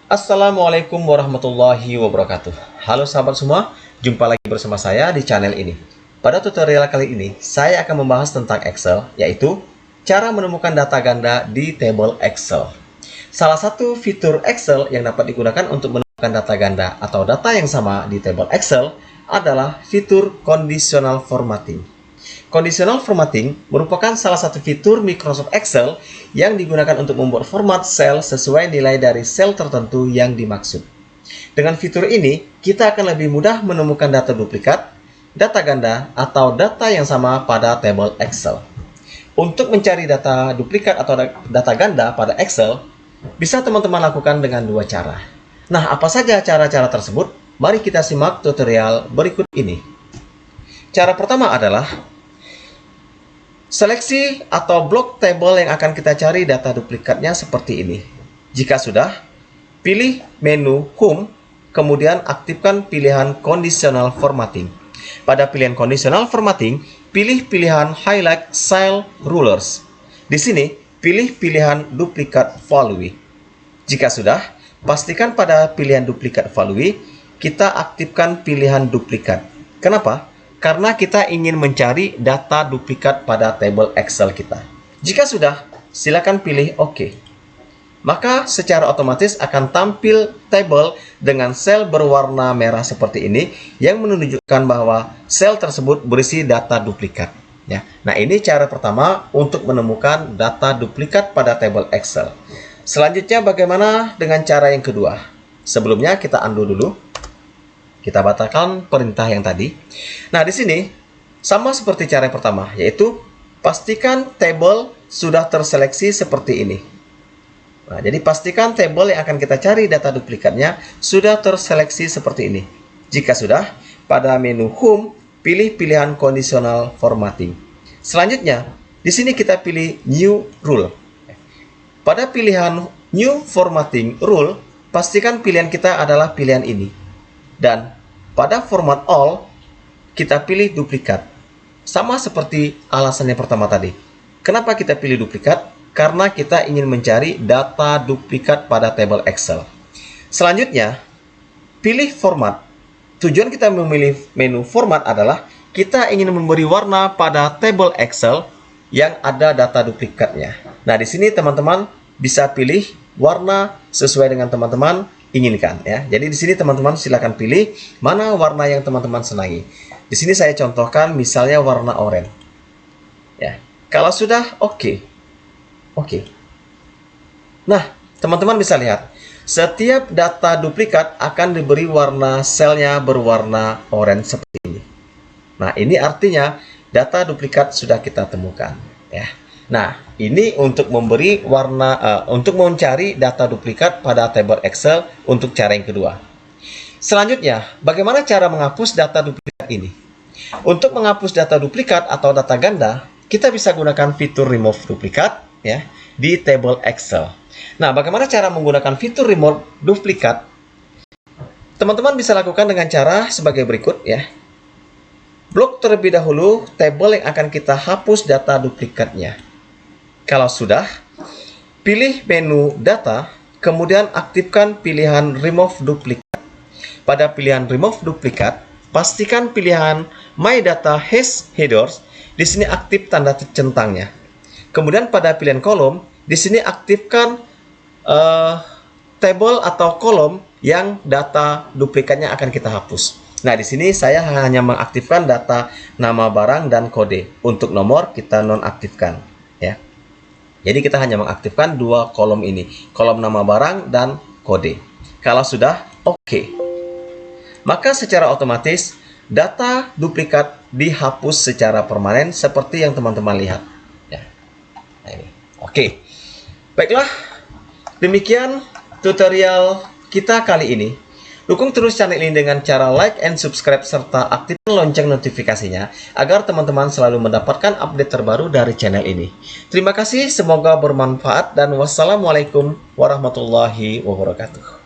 Assalamualaikum warahmatullahi wabarakatuh. Halo sahabat semua, jumpa lagi bersama saya di channel ini. Pada tutorial kali ini, saya akan membahas tentang Excel, yaitu cara menemukan data ganda di table Excel. Salah satu fitur Excel yang dapat digunakan untuk menemukan data ganda atau data yang sama di table Excel adalah fitur conditional formatting. Conditional formatting merupakan salah satu fitur Microsoft Excel yang digunakan untuk membuat format sel sesuai nilai dari sel tertentu yang dimaksud. Dengan fitur ini, kita akan lebih mudah menemukan data duplikat, data ganda, atau data yang sama pada table Excel. Untuk mencari data duplikat atau data ganda pada Excel, bisa teman-teman lakukan dengan dua cara. Nah, apa saja cara-cara tersebut? Mari kita simak tutorial berikut ini. Cara pertama adalah seleksi atau blok table yang akan kita cari data duplikatnya seperti ini. Jika sudah, pilih menu Home, kemudian aktifkan pilihan Conditional Formatting. Pada pilihan Conditional Formatting, pilih pilihan Highlight Cell Rulers. Di sini, pilih pilihan Duplicate Value. Jika sudah, pastikan pada pilihan Duplicate Value, kita aktifkan pilihan duplikat. Kenapa? Karena kita ingin mencari data duplikat pada table Excel kita. Jika sudah, silakan pilih OK. Maka secara otomatis akan tampil table dengan sel berwarna merah seperti ini yang menunjukkan bahwa sel tersebut berisi data duplikat. Ya. Nah, ini cara pertama untuk menemukan data duplikat pada table Excel. Selanjutnya bagaimana dengan cara yang kedua? Sebelumnya kita undo dulu. Kita batalkan perintah yang tadi. Nah, di sini sama seperti cara yang pertama, yaitu pastikan table sudah terseleksi seperti ini. Nah, jadi pastikan table yang akan kita cari data duplikatnya sudah terseleksi seperti ini. Jika sudah, pada menu Home, pilih pilihan Conditional Formatting. Selanjutnya, di sini kita pilih New Rule. Pada pilihan New Formatting Rule, pastikan pilihan kita adalah pilihan ini. Dan pada format all, kita pilih duplikat. Sama seperti alasan yang pertama tadi. Kenapa kita pilih duplikat? Karena kita ingin mencari data duplikat pada table Excel. Selanjutnya, pilih format. Tujuan kita memilih menu format adalah kita ingin memberi warna pada table Excel yang ada data duplikatnya. Nah, di sini teman-teman bisa pilih warna sesuai dengan teman-teman inginkan ya. Jadi di sini teman-teman silakan pilih mana warna yang teman-teman senangi. Di sini saya contohkan misalnya warna oranye. Ya. Kalau sudah oke. Nah, teman-teman bisa lihat setiap data duplikat akan diberi warna selnya berwarna oranye seperti ini. Nah, ini artinya data duplikat sudah kita temukan ya. Nah, ini untuk memberi warna, untuk mencari data duplikat pada table Excel untuk cara yang kedua. Selanjutnya, bagaimana cara menghapus data duplikat ini? Untuk menghapus data duplikat atau data ganda, kita bisa gunakan fitur Remove Duplikat ya di table Excel. Nah, bagaimana cara menggunakan fitur Remove Duplikat? Teman-teman bisa lakukan dengan cara sebagai berikut ya. Blok terlebih dahulu table yang akan kita hapus data duplikatnya. Kalau sudah, pilih menu Data, kemudian aktifkan pilihan Remove Duplicate. Pada pilihan Remove Duplicate, pastikan pilihan My Data Has Headers, di sini aktif tanda centangnya. Kemudian pada pilihan kolom, di sini aktifkan table atau kolom yang data duplikatnya akan kita hapus. Nah, di sini saya hanya mengaktifkan data nama barang dan kode. Untuk nomor kita nonaktifkan, ya. Jadi kita hanya mengaktifkan dua kolom ini, kolom nama barang dan kode. Kalau sudah oke, maka secara otomatis data duplikat dihapus secara permanen seperti yang teman-teman lihat. Ya. Nah, ini. Oke, baiklah, demikian tutorial kita kali ini. Dukung terus channel ini dengan cara like and subscribe serta aktifkan lonceng notifikasinya agar teman-teman selalu mendapatkan update terbaru dari channel ini. Terima kasih, semoga bermanfaat dan wassalamualaikum warahmatullahi wabarakatuh.